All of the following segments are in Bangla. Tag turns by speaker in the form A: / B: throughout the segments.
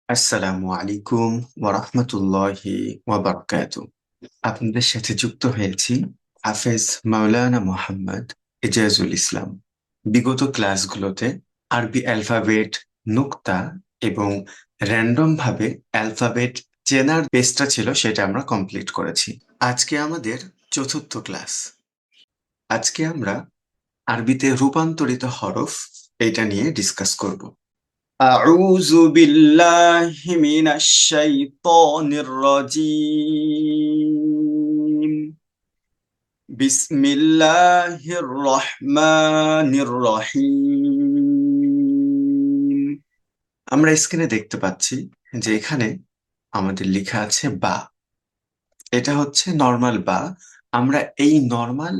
A: আসসালামু আলাইকুম ওয়া ওয়াবারাকাতু। আপনাদের সাথে যুক্ত হয়েছি হাফেজ মাওলানা মোহাম্মদ এজাজুল ইসলাম। বিগত ক্লাসগুলোতে আরবি অ্যালফাবেট, নুক্তা এবং র্যান্ডম ভাবে অ্যালফাবেট চেনার পেজটা ছিল, সেটা আমরা কমপ্লিট করেছি। আজকে আমাদের চতুর্থ ক্লাস। আজকে আমরা আরবিতে রূপান্তরিত হরফ এটা নিয়ে ডিসকাস করব। أعوذ بالله من الشيطان الرجيم. بسم الله الرحمن الرحيم. আমরা স্ক্রিনে দেখতে পাচ্ছি যে এখানে আমাদের লেখা আছে বা। এটা হচ্ছে নর্মাল বা। আমরা এই নর্মাল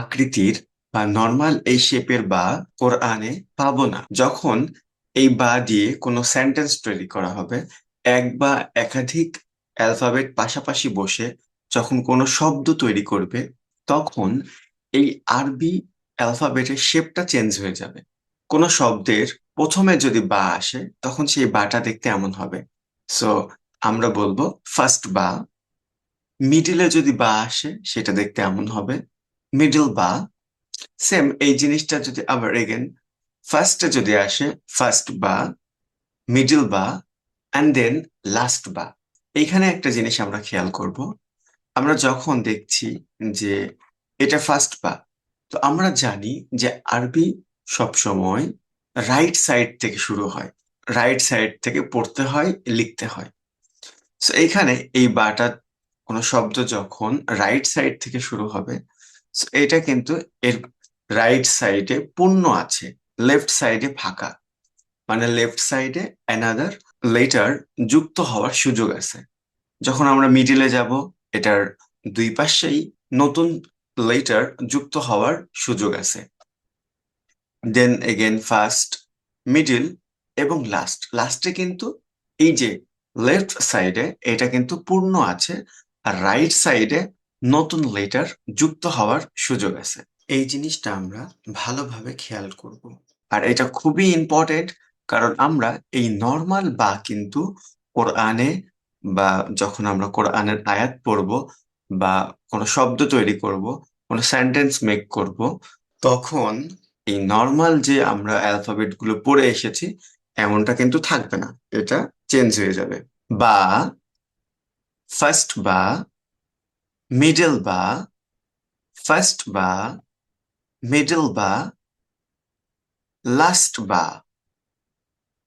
A: আকৃতির বা নর্মাল এই শেপের বা কোরআনে পাবো না। যখন এই বা দিয়ে কোনো সেন্টেন্স তৈরি করা হবে, এক বা একাধিক অ্যালফাবেট পাশাপাশি বসে যখন কোনো শব্দ তৈরি করবে, তখন এই আরবি অ্যালফাবেটের শেপটা চেঞ্জ হয়ে যাবে। কোনো শব্দের প্রথমে যদি বা আসে, তখন সেই বাটা দেখতে এমন হবে। সো আমরা বলবো ফার্স্ট বা। মিডিলে যদি বা আসে, সেটা দেখতে এমন হবে মিডল বা। সেম এই জিনিসটা যদি আবার এগেন ফার্স্টে যদি আসে, ফার্স্ট বা, মিডল বা, অ্যান্ড দেন লাস্ট বা। এইখানে একটা জিনিস আমরা খেয়াল করব। আমরা যখন দেখছি যে এটা ফার্স্ট বা, তো আমরা জানি যে আরবি সবসময় রাইট সাইড থেকে শুরু হয়, রাইট সাইড থেকে পড়তে হয়, লিখতে হয়। তো এইখানে এই বাটা, কোনো শব্দ যখন রাইট সাইড থেকে শুরু হবে, so এটা কিন্তু এর রাইট সাইডে পূর্ণ আছে, লেফট সাইডে ফাঁকা। মানে লেফট সাইডে অ্যানাদার লেটার যুক্ত হওয়ার সুযোগ আছে। যখন আমরা মিডিলে যাব, এটার দুই পাশেই নতুন লেটার যুক্ত হওয়ার সুযোগ আছে। দেন এগেন ফার্স্ট, মিডিল এবং লাস্ট। লাস্টে কিন্তু এই যে লেফট সাইডে এটা কিন্তু পূর্ণ আছে, আর রাইট সাইডে নতুন লেটার যুক্ত হওয়ার সুযোগ আছে। এই জিনিসটা আমরা ভালোভাবে খেয়াল করব। আর এটা খুবই ইম্পর্টেন্ট, কারণ আমরা এই নর্মাল বা কিন্তু কোরআনে, বা যখন আমরা কোরআনের আয়াত পড়ব বা কোনো শব্দ তৈরি করব, কোনো সেন্টেন্স মেক করব, তখন এই নর্মাল যে আমরা অ্যালফাবেট গুলো পড়ে এসেছি, এমনটা কিন্তু থাকবে না। এটা চেঞ্জ হয়ে যাবে। বা, ফার্স্ট বা, মিডল বা, ফার্স্ট বা, মিডল বা, লাস্ট বা।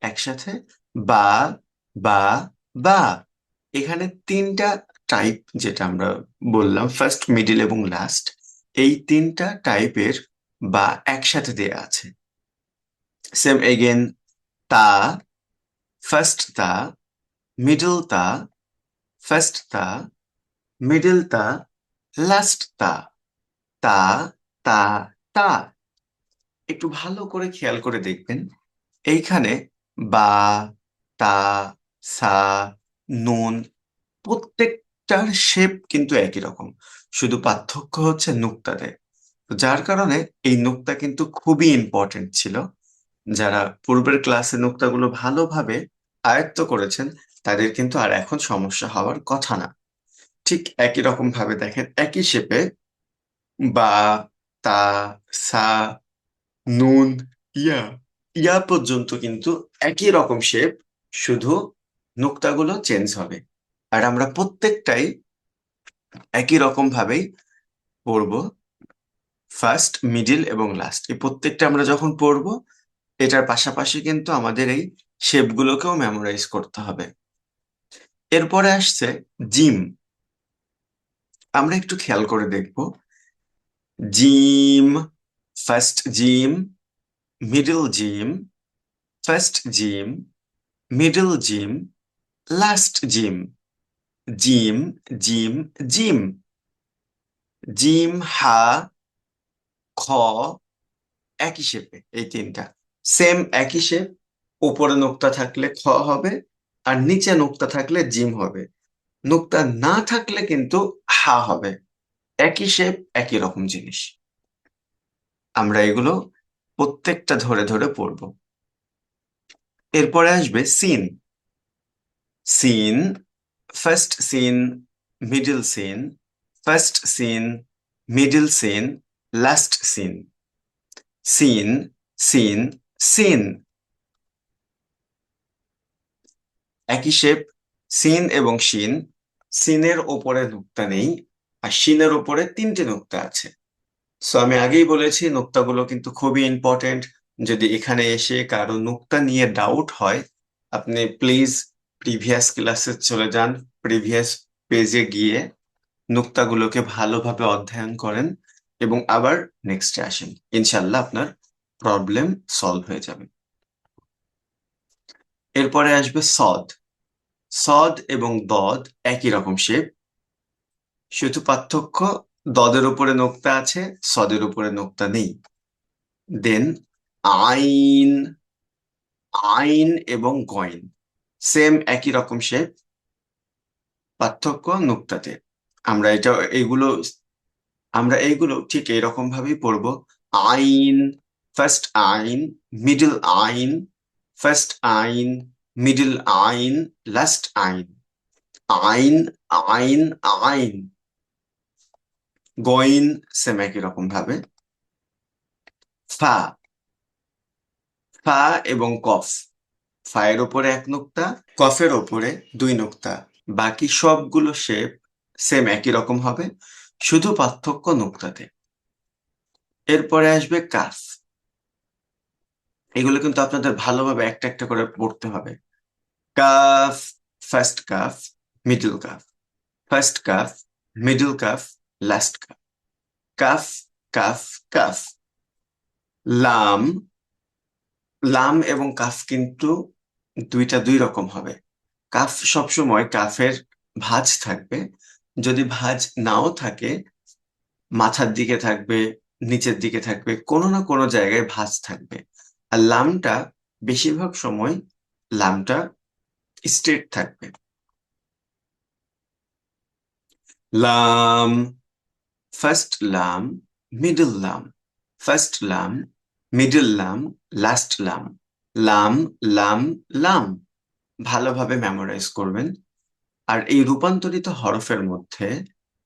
A: একসাথে বা, বা, বা। এখানে তিনটা টাইপ, যেটা আমরা বললাম ফার্স্ট, মিডল এবং লাস্ট, এই তিনটা টাইপের বা একসাথে দেয়া আছে। সেম এগেন তা, ফার্স্ট তা, মিডল তা, ফার্স্ট তা, মিডল তা, লাস্ট তা। তা, তা, তা। একটু ভালো করে খেয়াল করে দেখবেন, এইখানে বা, তা, সা, নুন, প্রত্যেকটার শেপ কিন্তু একই রকম, শুধু পার্থক্য হচ্ছে নুক্তাতে। তো যার কারণে এই নুক্তা কিন্তু খুবই ইম্পর্টেন্ট ছিল। যারা পূর্বের ক্লাসে নুক্তাগুলো ভালোভাবে আয়ত্ত করেছেন, তাদের কিন্তু আর এখন সমস্যা হওয়ার কথা না। ঠিক একই রকম ভাবে দেখেন, একই শেপে বা, তা, সা, নুন, ইয়া, ইয়া পর্যন্ত কিন্তু একই রকম শেপ, শুধু নুক্তাগুলো চেঞ্জ হবে। আর আমরা প্রত্যেকটাই একই রকম ভাবেই পড়বো। ফার্স্ট, মিডিল এবং লাস্ট, এই প্রত্যেকটা আমরা যখন পড়বো, এটার পাশাপাশি কিন্তু আমাদের এই শেপগুলোকেও মেমোরাইজ করতে হবে। এরপরে আসছে জিম। আমরা একটু খেয়াল করে দেখব। জিম, ফার্স্ট জিম, মিডল জিম, ফার্স্ট জিম, মিডল জিম, লাস্ট জিম। জিম, জিম, জিম। জিম, হা, খ, একই শেপে এই তিনটা। সেম একই শেপ, উপরে নোক্তা থাকলে খ হবে, আর নিচে নোক্তা থাকলে জিম হবে। নোক্তা না থাকলে কিন্তু হা হবে। একই শেপ, একই রকম জিনিস। আমরা এগুলো প্রত্যেকটা ধরে ধরে পড়বো। এরপরে আসবে সিন। সিন, ফার্স্ট সিন, মিডল সিন, ফার্স্ট সিন, মিডল সিন, লাস্ট সিন। সিন, সিন, সিন। একই শেপ, সিন এবং শিন। সিনের ওপরে নুক্তা নেই, আর শিনের ওপরে তিনটে নুক্তা আছে। সো আমি আগেই বলেছি নুক্তাগুলো কিন্তু খুবই ইম্পর্টেন্ট। যদি এখানে এসে কারো নুক্তা নিয়ে ডাউট হয়, আপনি প্লিজ প্রিভিয়াস ক্লাসে চলে যান, প্রিভিয়াস পেজে গিয়ে নুক্তাগুলোকে ভালোভাবে অধ্যয়ন করেন এবং আবার নেক্সটে আসেন। ইনশাল্লাহ আপনার প্রবলেম সলভ হয়ে যাবে। এরপরে আসবে সদ। সদ এবং দদ একই রকম শেপ, শুধু পার্থক্য দদের উপরে নোক্তা আছে, সদের উপরে নোক্তা নেই। দেন আইন। আইন এবং গইন সেম একই রকম শেপ, পার্থক্য নোক্তাতে। আমরা এটা এইগুলো আমরা এইগুলো ঠিক এরকম ভাবেই পড়বো। আইন, ফার্স্ট আইন, মিডল আইন, ফার্স্ট আইন, মিডল আইন, লাস্ট আইন। আইন, আইন, আইন। গইন সেম একই রকম ভাবে। ফা। ফা এবং কফ, ফায়ের ওপরে এক নুক্তা, কফের ওপরে দুই নুক্তা। বাকি সবগুলো শেপ সেম একই রকম হবে, শুধু পার্থক্য নুক্তাতে। এরপরে আসবে কাফ। এগুলো কিন্তু আপনাদের ভালোভাবে একটা একটা করে পড়তে হবে। Calf, first calf, middle calf, first calf, middle calf, last calf. Calf, calf, calf. লাম। লাম এবং কাফ কিন্তু দুইটা দুই রকম হবে। কাফ সবসময় কাফের ভাঁজ থাকবে, যদি ভাঁজ নাও থাকে মাথার দিকে থাকবে, নিচের দিকে থাকবে, কোনো না কোনো জায়গায় ভাঁজ থাকবে। আর লামটা বেশিরভাগ সময় লামটা স্ট্রেট থাকবে। লাম, ফার্স্ট লাম, মিডল লাম, ফার্স্ট লাম, মিডল লাম, লাস্ট লাম। লাম, লাম, লাম। ভালোভাবে মেমোরাইজ করবেন। আর এই রূপান্তরিত হরফের মধ্যে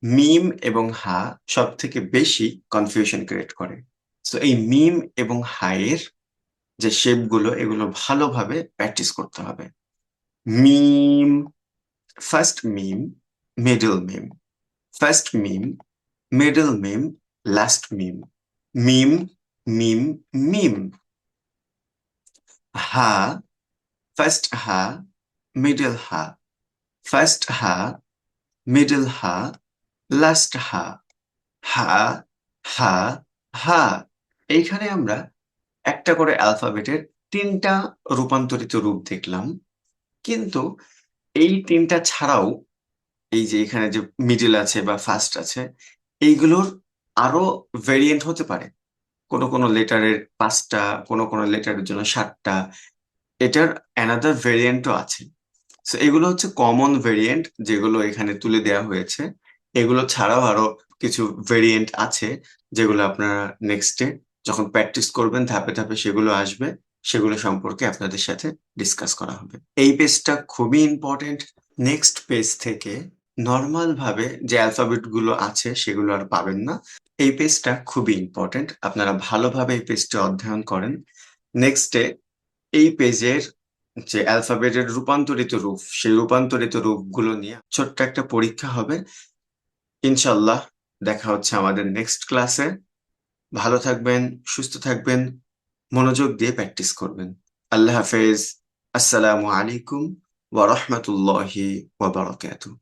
A: মিম এবং হা সব থেকে বেশি কনফিউশন ক্রিয়েট করে। তো এই মিম এবং হায়ের যে শেপ গুলো, এগুলো ভালোভাবে প্র্যাকটিস করতে হবে। মিম, ফার্স্ট মিম, মিডল মিম, ফার্স্ট মিম, মিডল মিম, লাস্ট মিম। মিম, মিম, মিম। হা, ফার্স্ট হা, মিডল হা, ফার্স্ট হা, মিডল হা, লাস্ট হা। হা, হা, হা। এইখানে আমরা একটা করে অ্যালফাবেটের তিনটা রূপান্তরিত রূপ দেখলাম, কিন্তু এই তিনটা ছাড়াও এই যে এখানে যে মিডল আছে বা ফার্স্ট আছে, এইগুলোর আরো ভেরিয়েন্ট হতে পারে। কোনো কোনো লেটারের পাঁচটা, কোনো কোনো লেটারের জন্য সাতটা, এটার অ্যানাদার ভেরিয়েন্টও আছে। তো এগুলো হচ্ছে কমন ভেরিয়েন্ট যেগুলো এখানে তুলে দেওয়া হয়েছে। এগুলো ছাড়াও আরো কিছু ভেরিয়েন্ট আছে যেগুলো আপনারা নেক্সটে যখন প্র্যাকটিস করবেন ধাপে ধাপে সেগুলো আসবে, সেগুলো সম্পর্কে আপনাদের সাথে ডিসকাস করা হবে। এই পেজটা খুবই ইম্পর্টেন্ট। নেক্সট পেজ থেকে নর্মাল ভাবে যে অ্যালফাবেট গুলো আছে সেগুলো আর পাবেন না। এই পেজটা খুবই ইম্পর্টেন্ট, আপনারা ভালোভাবে এই পেজটা অধ্যয়ন করেন। নেক্সটে এই পেজের যে অ্যালফাবেটের রূপান্তরিত রূপ, সেই রূপান্তরিত রূপগুলো নিয়ে ছোট্ট একটা পরীক্ষা হবে। ইনশাল্লাহ দেখা হচ্ছে আমাদের নেক্সট ক্লাসে। ভালো থাকবেন, সুস্থ থাকবেন, মনোযোগ দিয়ে প্র্যাকটিস করবেন। আল্লাহ হাফেজ। আসসালামু আলাইকুম ওয়া রাহমাতুল্লাহি ওয়া বারাকাতুহু।